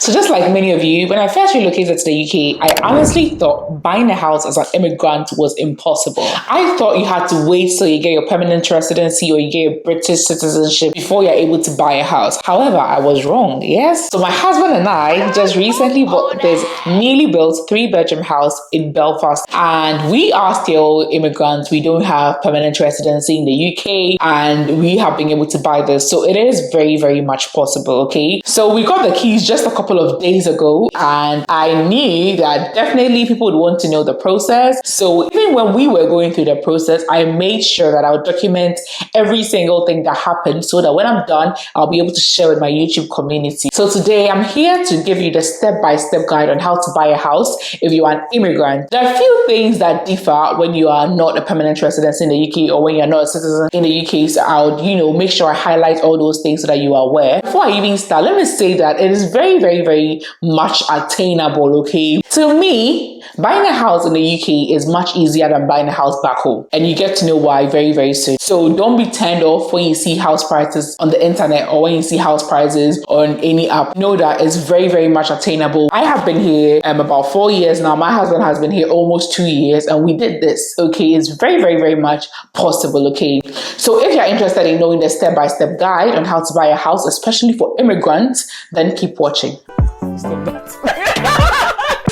So just like many of you, when I first relocated to the UK, I honestly thought buying a house as an immigrant was impossible. I thought you had to wait till you get your permanent residency or you get your British citizenship before you're able to buy a house. However, I was wrong, yes? So my husband and I just recently bought this newly built 3-bedroom house in Belfast, and we are still immigrants. We don't have permanent residency in the UK, and we have been able to buy this. So it is very, very much possible, okay? So we got the keys just a couple of days ago, and I knew that definitely people would want to know the process. So even when we were going through the process, I made sure that I would document every single thing that happened so that when I'm done, I'll be able to share with my YouTube community. So today I'm here to give you the step-by-step guide on how to buy a house if you are an immigrant. There are a few things that differ when you are not a permanent resident in the UK or when you're not a citizen in the UK. So I would, make sure I highlight all those things so that you are aware. Before I even start, let me say that it is very, very, very much attainable, okay? To me, buying a house in the UK is much easier than buying a house back home. And you get to know why very, very soon. So don't be turned off when you see house prices on the internet or when you see house prices on any app. Know that it's very, very much attainable. I have been here about 4 years now. My husband has been here almost 2 years and we did this, okay? It's very, very, very much possible, okay? So if you're interested in knowing the step-by-step guide on how to buy a house, especially for immigrants, then keep watching. Stop that.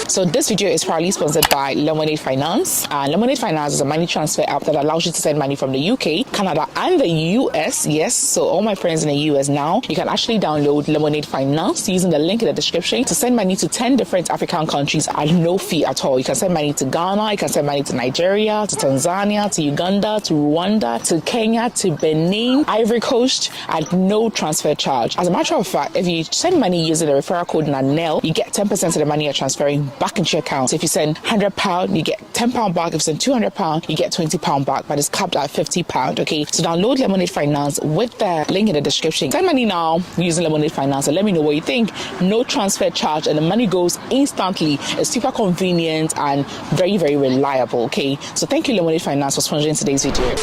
So this video is proudly sponsored by Lemonade Finance. Lemonade Finance is a money transfer app that allows you to send money from the UK, Canada, and the US. Yes, so all my friends in the US now, you can actually download Lemonade Finance using the link in the description to send money to 10 different African countries at no fee at all. You can send money to Ghana, you can send money to Nigeria, to Tanzania, to Uganda, to Rwanda, to Kenya, to Benin, Ivory Coast at no transfer charge. As a matter of fact, if you send money using the referral code Nanelle, you get 10% of the money you're transferring back into your account. So if you send £100, you get £10 back. If you send £200, you get £20 back, but it's capped at £50, okay? So download Lemonade Finance with the link in the description. Send money now using Lemonade Finance and let me know what you think. No transfer charge and the money goes instantly. It's super convenient and very, very reliable, okay? So thank you, Lemonade Finance, for sponsoring today's video.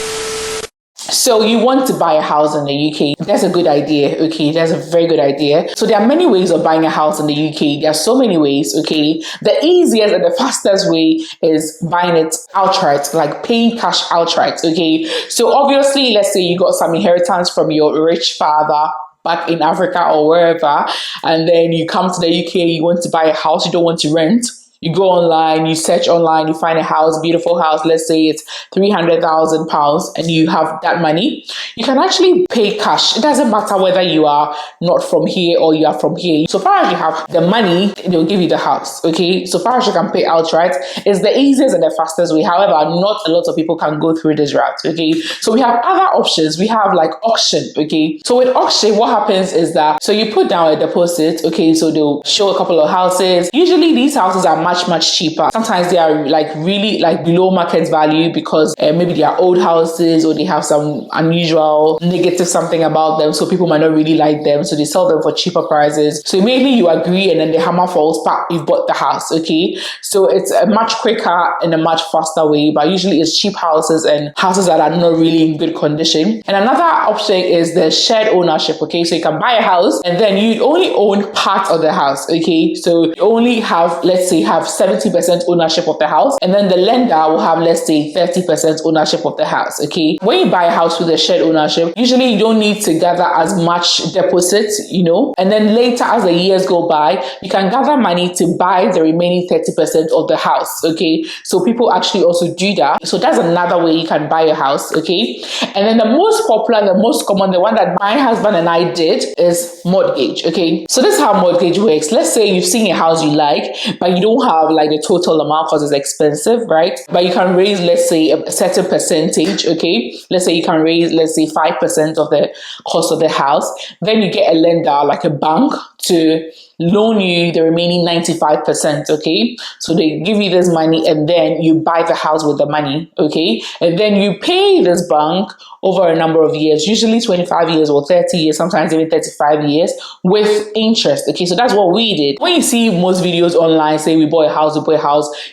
So you want to buy a house in the UK. That's a good idea, okay? That's a very good idea. So there are many ways of buying a house in the UK. There are so many ways, okay? The easiest and the fastest way is buying it outright, like paying cash outright, okay? So obviously, let's say you got some inheritance from your rich father back in Africa or wherever, and then you come to the UK, you want to buy a house, you don't want to rent. You go online, you search online, you find a house, beautiful house, let's say it's £300,000 and you have that money. You can actually pay cash. It doesn't matter whether you are not from here or you are from here. So far as you have the money, they'll give you the house, okay? So far as you can pay outright, it's the easiest and the fastest way. However, not a lot of people can go through this route, okay? So we have other options. We have like auction, okay? So with auction, what happens is that, so you put down a deposit, okay? So they'll show a couple of houses. Usually these houses are much cheaper. Sometimes they are like really like below market value because maybe they are old houses or they have some unusual negative something about them, so people might not really like them, so they sell them for cheaper prices. So maybe you agree and then the hammer falls back, you've bought the house, okay? So it's a much quicker and a much faster way, but usually it's cheap houses and houses that are not really in good condition. And another option is the shared ownership, okay? So you can buy a house and then you only own part of the house, okay? So you only have, let's say, have 70% ownership of the house, and then the lender will have, let's say, 30% ownership of the house, okay? When you buy a house with a shared ownership, usually you don't need to gather as much deposit, and then later as the years go by, you can gather money to buy the remaining 30% of the house, okay? So people actually also do that. So that's another way you can buy a house, okay? And then the most popular, the most common, the one that my husband and I did is mortgage, okay? So this is how mortgage works. Let's say you've seen a house you like, but you don't have like the total amount because it's expensive, right? But you can raise, let's say, a certain percentage, okay? Let's say you can raise, let's say, 5% of the cost of the house. Then you get a lender, like a bank, to loan you the remaining 95%, okay? So they give you this money and then you buy the house with the money, okay? And then you pay this bank over a number of years, usually 25 years or 30 years, sometimes even 35 years with interest, okay? So that's what we did. When you see most videos online say we bought a house,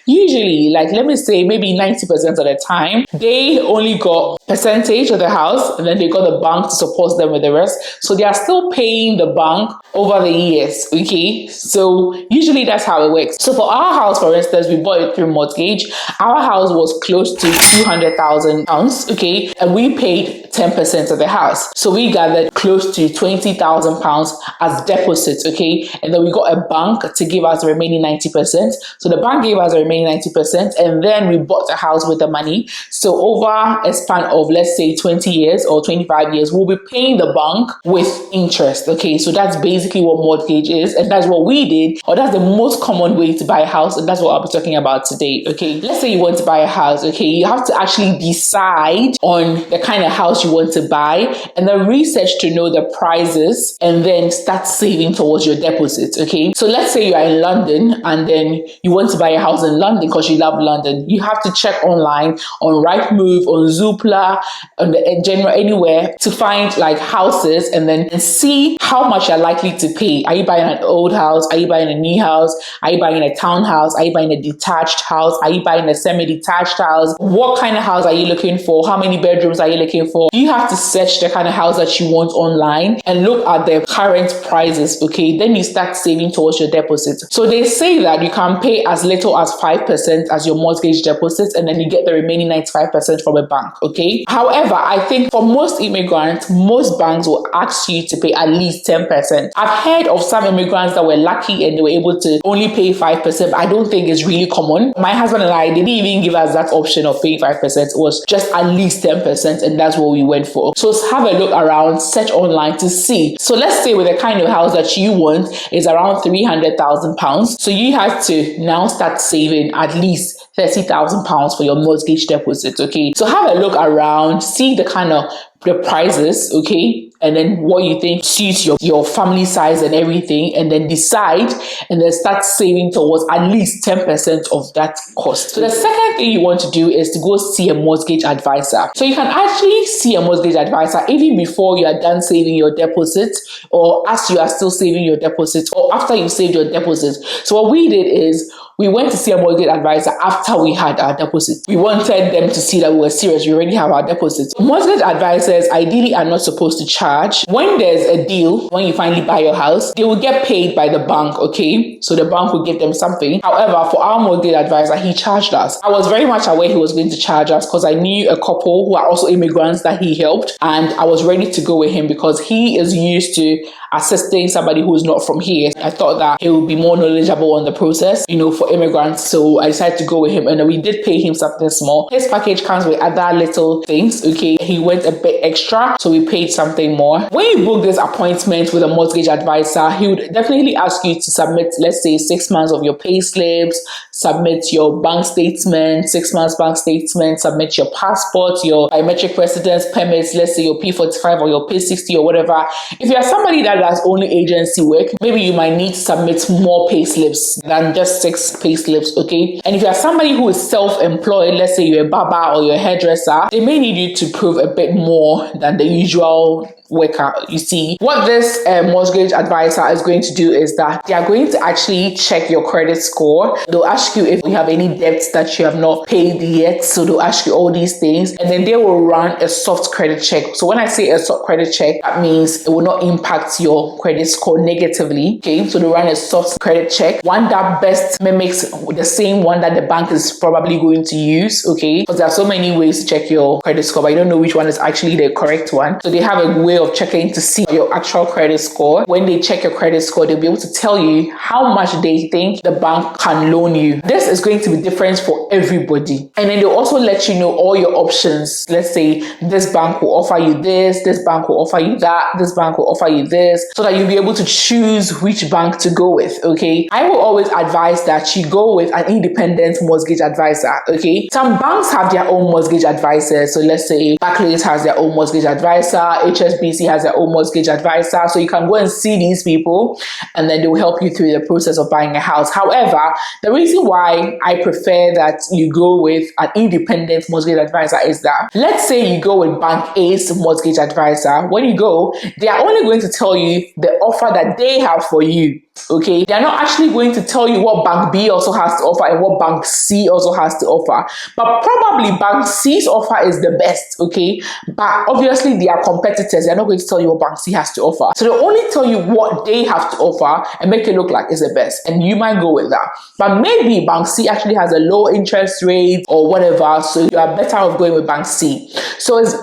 usually, like, let me say maybe 90% of the time, they only got percentage of the house and then they got the bank to support them with the rest. So they are still paying the bank over the years, okay? Okay, so usually that's how it works. So for our house, for instance, we bought it through mortgage. Our house was close to £200,000, okay, and we paid 10% of the house. So we gathered close to £20,000 as deposits, okay, and then we got a bank to give us the remaining 90%. So the bank gave us the remaining 90%, and then we bought the house with the money. So over a span of, let's say, 20 years or 25 years, we'll be paying the bank with interest, okay. So that's basically what mortgage is, and that's what we did, or that's the most common way to buy a house, and that's what I'll be talking about today, okay. Let's say you want to buy a house, okay, you have to actually decide on the kind of house you want to buy, and then research to know the prices, and then start saving towards your deposits, okay. So let's say you are in London, and then you want to buy a house in London because you love London. You have to check online, on Rightmove, on Zoopla, on the general anywhere, to find like houses, and then see how much you're likely to pay. Are you buying an old house? Are you buying a new house? Are you buying a townhouse? Are you buying a detached house? Are you buying a semi-detached house? What kind of house are you looking for? How many bedrooms are you looking for? You have to search the kind of house that you want online and look at the current prices, okay? Then you start saving towards your deposits. So they say that you can pay as little as 5% as your mortgage deposits, and then you get the remaining 95% from a bank, okay? However, I think for most immigrants, most banks will ask you to pay at least 10%. I've heard of some immigrants that were lucky and they were able to only pay 5%, but I don't think it's really common. My husband and I, they didn't even give us that option of paying 5%. It was just at least 10%, and that's what we went for. So have a look around, search online to see. So let's say with the kind of house that you want is around £300,000. So you have to now start saving at least £30,000 for your mortgage deposit, okay? So have a look around, see the kind of the prices, okay, and then what you think suits your family size and everything, and then decide, and then start saving towards at least 10% of that cost. So the second thing you want to do is to go see a mortgage advisor. So you can actually see a mortgage advisor even before you are done saving your deposits, or as you are still saving your deposits, or after you saved your deposits. So what we did is we went to see a mortgage advisor after we had our deposits. We wanted them to see that we were serious. We already have our deposits. Mortgage advisors ideally are not supposed to charge. When there's a deal, when you finally buy your house, they will get paid by the bank, okay? So the bank will give them something. However, for our mortgage advisor, he charged us. I was very much aware he was going to charge us because I knew a couple who are also immigrants that he helped, and I was ready to go with him because he is used to assisting somebody who is not from here. I thought that he would be more knowledgeable on the process, you know, for immigrants. So I decided to go with him, and we did pay him something small. His package comes with other little things, okay? He went a bit extra, so we paid something more. When you book this appointment with a mortgage advisor, he would definitely ask you to submit, let's say, 6 months of your pay slips, submit your bank statement, 6 months bank statement, submit your passport, your biometric residence permits, let's say your P45 or your P60 or whatever. If you are somebody that does only agency work, maybe you might need to submit more pay slips than just 6 pay slips, okay? And if you are somebody who is self-employed, let's say you're a barber or you're a hairdresser, they may need you to prove a bit more than the usual worker. You see, what this mortgage advisor is going to do is that they are going to actually check your credit score. They'll ask you if you have any debts that you have not paid yet. So they'll ask you all these things, and then they will run a soft credit check. So when I say a soft credit check, that means it will not impact your credit score negatively, okay? So they run a soft credit check, one that best mimics the same one that the bank is probably going to use, okay? Because there are so many ways to check your credit score, but you don't know which one is actually the correct one. So they have a way of checking to see your actual credit score. When they check your credit score, they'll be able to tell you how much they think the bank can loan you. This is going to be different for everybody. And then they'll also let you know all your options. Let's say this bank will offer you this bank will offer you that, this bank will offer you this, so that you'll be able to choose which bank to go with, okay? I will always advise that you go with an independent mortgage advisor, okay? Some banks have their own mortgage advisors. So let's say Barclays has their own mortgage advisor, HSBC has their own mortgage advisor. So you can go and see these people, and then they will help you through the process of buying a house. However, the reason why I prefer that you go with an independent mortgage advisor is that, let's say you go with Bank A's mortgage advisor. When you go, they are only going to tell you the offer that they have for you. Okay, they're not actually going to tell you what bank B also has to offer and what bank C also has to offer. But probably bank C's offer is the best, okay? But obviously they are competitors. They're not going to tell you what bank C has to offer. So they'll only tell you what they have to offer and make it look like it's the best. And you might go with that. But maybe bank C actually has a low interest rate or whatever. So you are better off going with bank C. So it's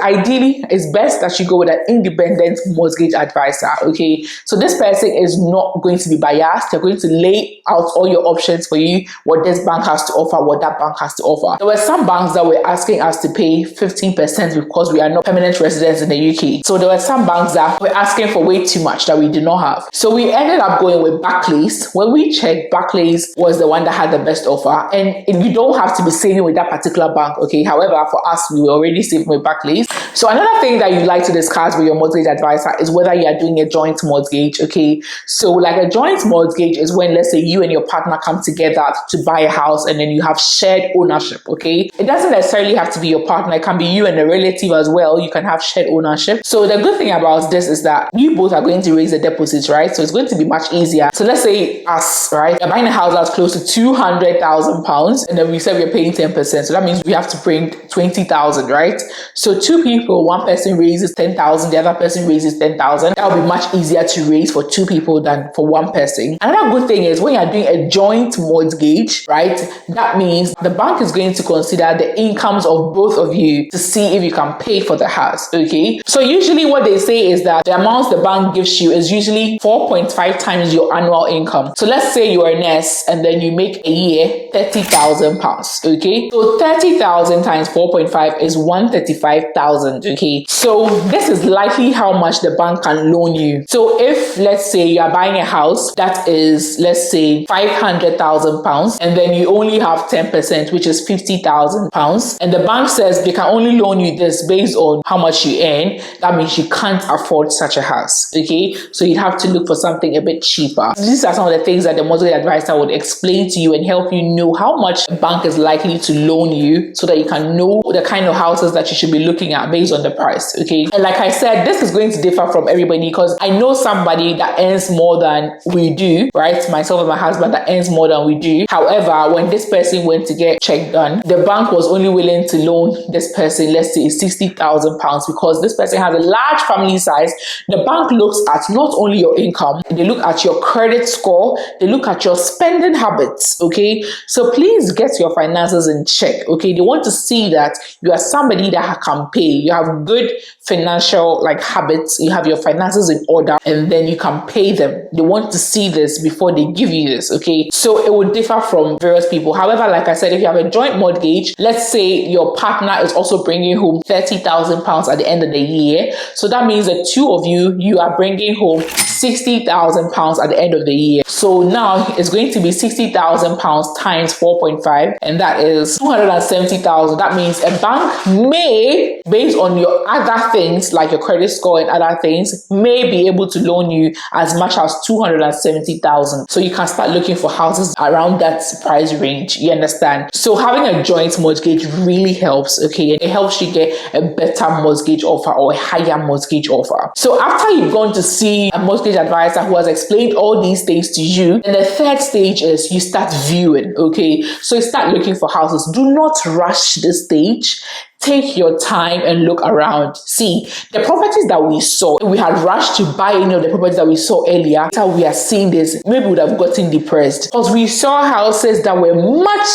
best that you go with an independent mortgage advisor, okay? So this person is not going to be biased. They're going to lay out all your options for you, what this bank has to offer, what that bank has to offer. There were some banks that were asking us to pay 15% because we are not permanent residents in the UK. So there were some banks that were asking for way too much that we did not have. So we ended up going with Barclays. When we checked, Barclays was the one that had the best offer. And you don't have to be saving with that particular bank, okay? However, for us, we were already saving with Barclays. So another thing that you'd like to discuss with your mortgage advisor is whether you are doing a joint mortgage, okay? So like a joint mortgage is when, let's say, you and your partner come together to buy a house and then you have shared ownership, okay? It doesn't necessarily have to be your partner. It can be you and a relative as well. You can have shared ownership. So the good thing about this is that you both are going to raise the deposits, right? So it's going to be much easier. So let's say us, right? We're buying a house that's close to £200,000 and then we said we're paying 10%. So that means we have to bring 20,000, right? So two people, one person raises 10,000, the other person raises 10,000. That will be much easier to raise for two people than for one person. Another good thing is when you're doing a joint mortgage, right? That means the bank is going to consider the incomes of both of you to see if you can pay for the house, okay? So usually what they say is that the amounts the bank gives you is usually 4.5 times your annual income. So let's say you're a nurse and then you make a year £30,000, okay? So 30,000 times 4.5 is 135,000, okay? So this is likely how much the bank can loan you. So if, let's say, you are buying a house that is, let's say, £500,000 and then you only have 10%, which is £50,000, and the bank says they can only loan you this based on how much you earn, that means you can't afford such a house, okay? So you'd have to look for something a bit cheaper. These are some of the things that the mortgage advisor would explain to you and help you know how much a bank is likely to loan you so that you can know the kind of houses that you should be looking at based on the price, okay? And like I said, this is going to differ from everybody because I know somebody that earns more than we do, right? Myself and my husband that earns more than we do. However, when this person went to get check done, the bank was only willing to loan this person, let's say, £60,000 because this person has a large family size. The bank looks at not only your income, they look at your credit score, they look at your spending habits, okay? So please get your finances in check, okay? They want to see that you are somebody that can pay, you have good financial habits, you have your finances in order, and then you can pay them. They want to see this before they give you this, okay? So it would differ from various people. However, like I said, if you have a joint mortgage, let's say your partner is also bringing home £30,000 at the end of the year. So that means the two of you are bringing home £60,000 at the end of the year. So now it's going to be £60,000 times 4.5, and that is 270,000. That means a bank may, based on your other things like your credit score and other things, may be able to loan you as much as 270,000. So you can start looking for houses around that price range. You understand? So having a joint mortgage really helps, okay? And it helps you get a better mortgage offer or a higher mortgage offer. So after you've gone to see a mortgage advisor who has explained all these things to you, and the third stage is you start viewing, okay? So you start looking for houses. Do not rush this stage. Take your time and look around. See, the properties that we saw, we had rushed to buy any of the properties that we saw earlier. That's how we are seeing this. Maybe we would have gotten depressed because we saw houses that were much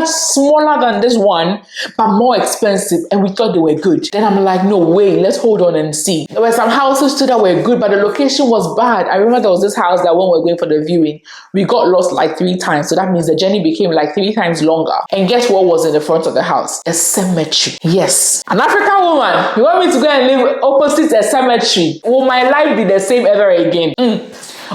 smaller than this one, but more expensive, and we thought they were good. Then I'm like, no way, let's hold on and see. There were some houses too that were good, but the location was bad. I remember there was this house that when we were going for the viewing, we got lost 3 times. So that means the journey became 3 times longer. And guess what was in the front of the house? A cemetery. Yes, an African woman. You want me to go and live opposite a cemetery? Will my life be the same ever again?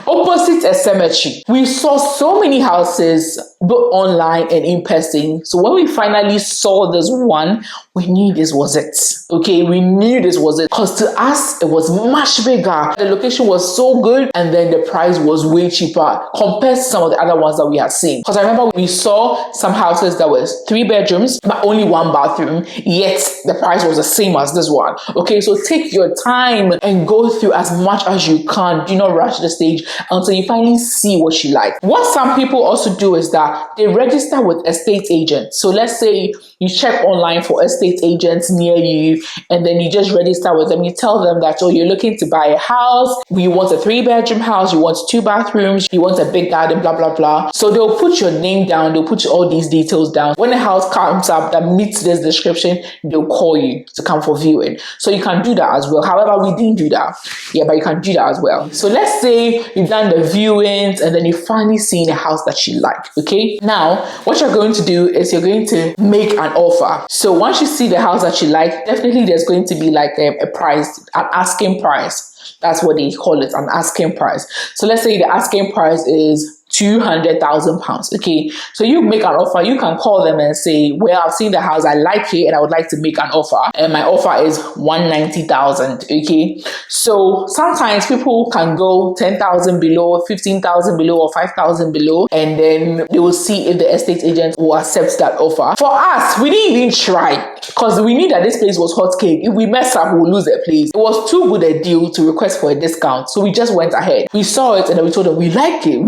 Opposite a cemetery. We saw so many houses both online and in person. So when we finally saw this one, we knew this was it. Okay, we knew this was it, because to us it was much bigger. The location was so good, and then the price was way cheaper compared to some of the other ones that we had seen. Because I remember we saw some houses that was 3 bedrooms but only 1 bathroom, yet the price was the same as this one. Okay, so take your time and go through as much as you can. Do not rush the stage until you finally see what you like. What some people also do is that they register with estate agents. So let's say you check online for estate agents near you, and then you just register with them. You tell them that, oh, you're looking to buy a house, you want a 3-bedroom house, you want 2 bathrooms, you want a big garden, blah blah blah. So they'll put your name down, they'll put all these details down. When a house comes up that meets this description, they'll call you to come for viewing. So you can do that as well. However, we didn't do that. Yeah, but you can do that as well. So let's say you've done the viewings and then you finally seen a house that you like. Okay, now what you're going to do is you're going to make an offer. So once you see the house that you like, definitely there's going to be like a price, an asking price. That's what they call it, an asking price. So let's say the asking price is £200,000. Okay, so you make an offer. You can call them and say, well, I've seen the house, I like it, and I would like to make an offer, and my offer is 190,000. Okay, so sometimes people can go 10,000 below, 15,000 below, or 5,000 below, and then they will see if the estate agent will accept that offer. For us, we didn't even try, because we knew that this place was hot cake. If we mess up, we'll lose the place. It was too good a deal to request for a discount, so we just went ahead. We saw it and then we told them we like it.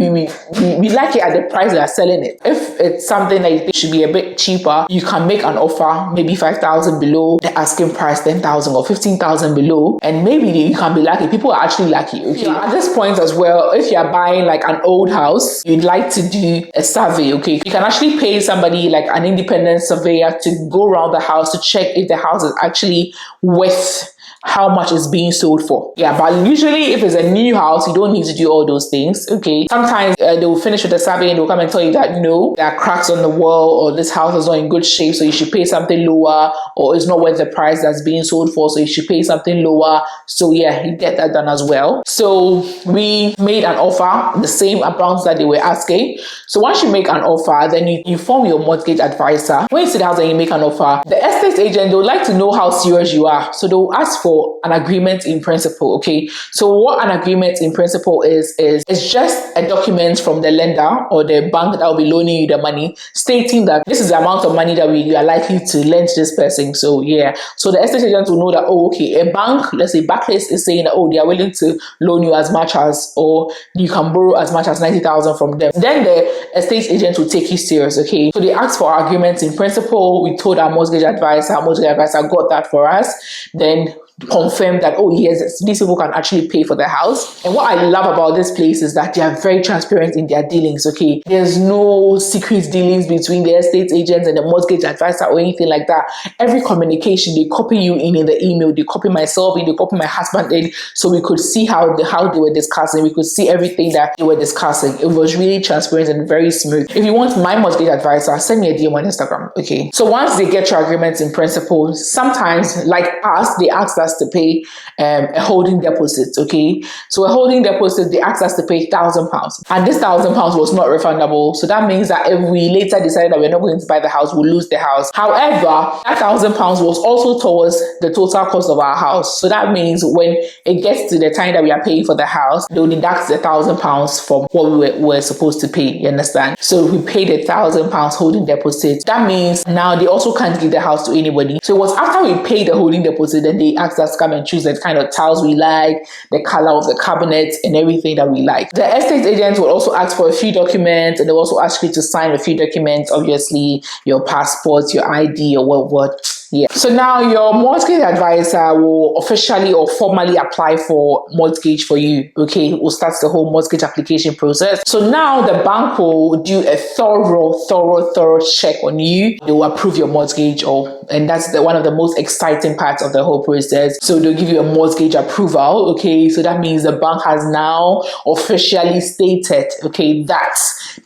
We like it at the price they are selling it. If it's something that you think should be a bit cheaper, you can make an offer, maybe 5,000 below the asking price, 10,000 or 15,000 below, and maybe you can be lucky. People are actually lucky. Okay, yeah. At this point as well, if you're buying like an old house, you'd like to do a survey. Okay, you can actually pay somebody like an independent surveyor to go around the house to check if the house is actually worth how much is being sold for. Yeah, but usually if it's a new house, you don't need to do all those things. Okay, sometimes they will finish with the survey and they'll come and tell you that no, there are cracks on the wall, or this house is not in good shape, so you should pay something lower, or it's not worth the price that's being sold for, so you should pay something lower. So yeah, you get that done as well. So we made an offer, the same amount that they were asking. So once you make an offer, then you inform your mortgage advisor. When you see the house and you make an offer, the estate agent, they would like to know how serious you are. So they'll ask for an agreement in principle. Okay, so what an agreement in principle is it's just a document from the lender or the bank that will be loaning you the money, stating that this is the amount of money that we are likely to lend to this person. So yeah, so the estate agent will know that, oh, okay, a bank, let's say Barclays, is saying that, oh, they are willing to loan you as much as, or you can borrow as much as 90,000 from them. Then the estate agent will take you serious. Okay, so they ask for agreements in principle. We told our mortgage advisor got that for us. Then confirm that, oh yes, these people can actually pay for the house. And what I love about this place is that they are very transparent in their dealings. Okay, there's no secret dealings between the estate agents and the mortgage advisor or anything like that. Every communication, they copy you in the email, they copy myself in, they copy my husband in, so we could see how they were discussing. We could see everything that they were discussing. It was really transparent and very smooth. If you want my mortgage advisor, send me a DM on Instagram. Okay, so once they get your agreements in principle, sometimes like us, they ask us to pay a holding deposit. Okay, so a holding deposit, they asked us to pay £1,000, and this £1,000 was not refundable. So that means that if we later decided that we're not going to buy the house, we'll lose the house. However, that £1,000 was also towards the total cost of our house. So that means when it gets to the time that we are paying for the house, they'll deduct the £1,000 from what we were supposed to pay. You understand? So we paid the £1,000 holding deposit. That means now they also can't give the house to anybody. So it was after we paid the holding deposit, then they asked us to come and choose the kind of tiles we like, the color of the cabinet, and everything that we like. The estate agent will also ask for a few documents, and they'll also ask you to sign a few documents, obviously your passport, your ID, or what. Yeah. So now your mortgage advisor will officially or formally apply for mortgage for you. Okay, will start the whole mortgage application process. So now the bank will do a thorough check on you. They will approve your mortgage, and that's one of the most exciting parts of the whole process. So they'll give you a mortgage approval. Okay, so that means the bank has now officially stated, okay, that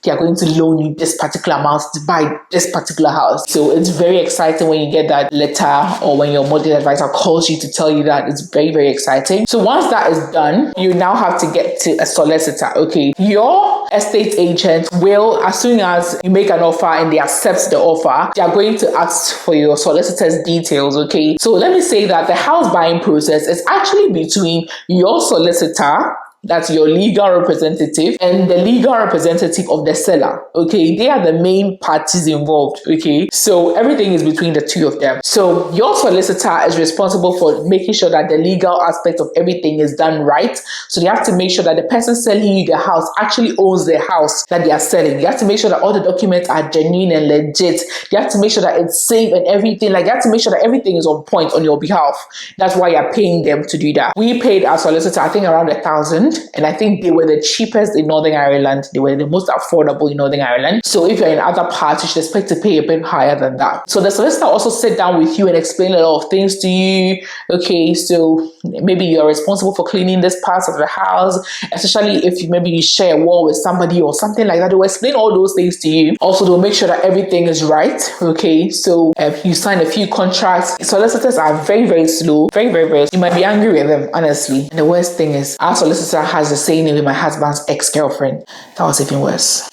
they are going to loan you this particular amount to buy this particular house. So it's very exciting when you get that. letter or when your mortgage advisor calls you to tell you that, it's very, very exciting. So once that is done, you now have to get to a solicitor. Okay, your estate agent will, as soon as you make an offer and they accept the offer, they are going to ask for your solicitor's details. Okay, so let me say that the house buying process is actually between your solicitor, that's your legal representative, and the legal representative of the seller. Okay, they are the main parties involved. Okay, so everything is between the two of them. So your solicitor is responsible for making sure that the legal aspect of everything is done right. So they have to make sure that the person selling you the house actually owns the house that they are selling. You have to make sure that all the documents are genuine and legit. You have to make sure that it's safe and everything. Like, you have to make sure that everything is on point on your behalf. That's why you're paying them to do that. We paid our solicitor, I think, around £1,000. And I think they were the cheapest in Northern Ireland. They were the most affordable in Northern Ireland. So if you're in other parts, you should expect to pay a bit higher than that. So the solicitor also sit down with you and explain a lot of things to you. Okay, so maybe you're responsible for cleaning this part of the house, especially if maybe you share a wall with somebody or something like that. They will explain all those things to you. Also, they'll make sure that everything is right. Okay, so you sign a few contracts. Solicitors are very, very slow. Very, very, very slow. You might be angry with them, honestly. And the worst thing is, our solicitor has the same name with my husband's ex-girlfriend. That was even worse.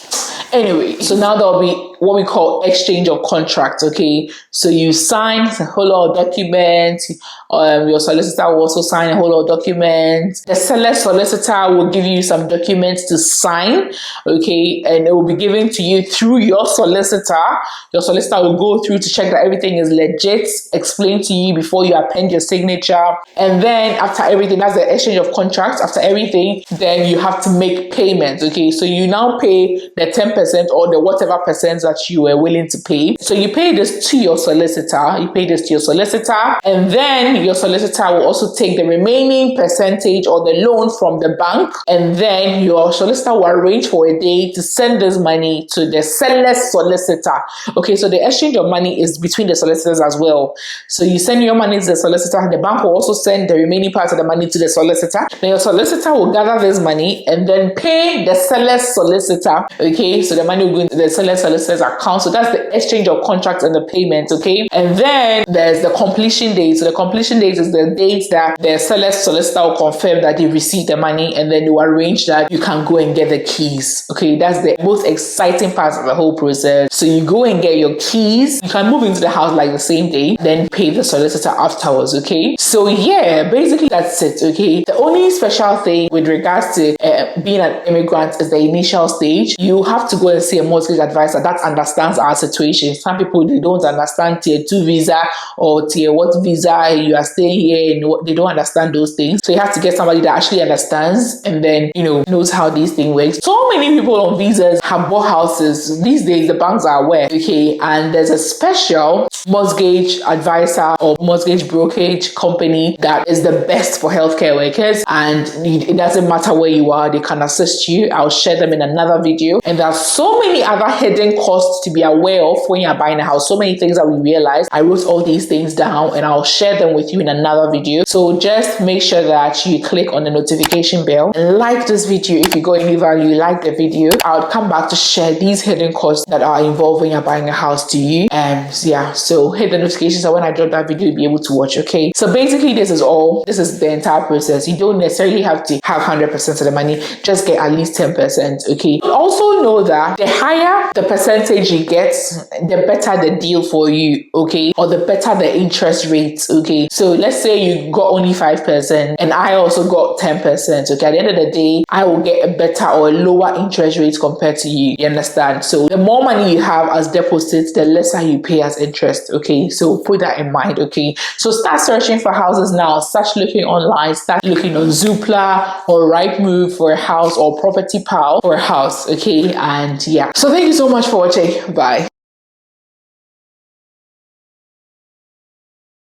Anyway, so now there'll be what we call exchange of contracts. Okay, so you sign a whole lot of documents. Your solicitor will also sign a whole lot of documents. The seller solicitor will give you some documents to sign. Okay, and it will be given to you through your solicitor. Your solicitor will go through to check that everything is legit, explain to you before you append your signature. And then after everything, that's the exchange of contracts. After everything, then you have to make payments. Okay, so you now pay the 10% or the whatever percent that you were willing to pay. So you pay this to your solicitor. You pay this to your solicitor, and then your solicitor will also take the remaining percentage or the loan from the bank, and then your solicitor will arrange for a day to send this money to the seller's solicitor. Okay, so the exchange of money is between the solicitors as well. So you send your money to the solicitor, and the bank will also send the remaining part of the money to the solicitor. Then your solicitor will gather this money and then pay the seller's solicitor. Okay, so the money will go into the seller's solicitor's account. So that's the exchange of contracts and the payment. Okay, and then there's the completion date. So the completion date is the date that the seller's solicitor will confirm that they received the money, and then they will arrange that you can go and get the keys. Okay, that's the most exciting part of the whole process. So you go and get your keys. You can move into the house like the same day, then pay the solicitor afterwards. Okay, so yeah, basically that's it. Okay, the only special thing with regards to being an immigrant is the initial stage. You have to go and see a mortgage advisor that understands our situation. Some people, they don't understand tier 2 visa or tier what visa you are staying here, and they don't understand those things. So you have to get somebody that actually understands and then, you know, knows how these things work. So many people on visas have bought houses. These days, the banks are aware. Okay, and there's a special mortgage advisor or mortgage brokerage company that is the best for healthcare workers, and it doesn't matter where you are, they can assist you. I'll share them in another video. And there are so many other hidden costs to be aware of when you're buying a house. So many things that we realize. I wrote all these things down and I'll share them with you in another video. So just make sure that you click on the notification bell and like this video. If you got any value, like the video. I'll come back to share these hidden costs that are involved when you're buying a house to you. Yeah, so hit the notifications so when I drop that video, you'll be able to watch. Okay, so basically this is the entire process. You don't necessarily have to have 100% of the money, just get at least 10%. Okay, also know that the higher the percentage you get, the better the deal for you. Okay, or the better the interest rates. Okay, so let's say you got only 5% and I also got 10%. Okay, at the end of the day, I will get a better or a lower interest rate compared to you. You understand? So the more money you have as deposits, the lesser you pay as interest. Okay, so put that in mind. Okay, so start searching for houses now. Start looking online. Start looking on Zoopla or Rightmove for a house, or Property Pal for a house. Okay, and yeah, so thank you so much for watching. Bye.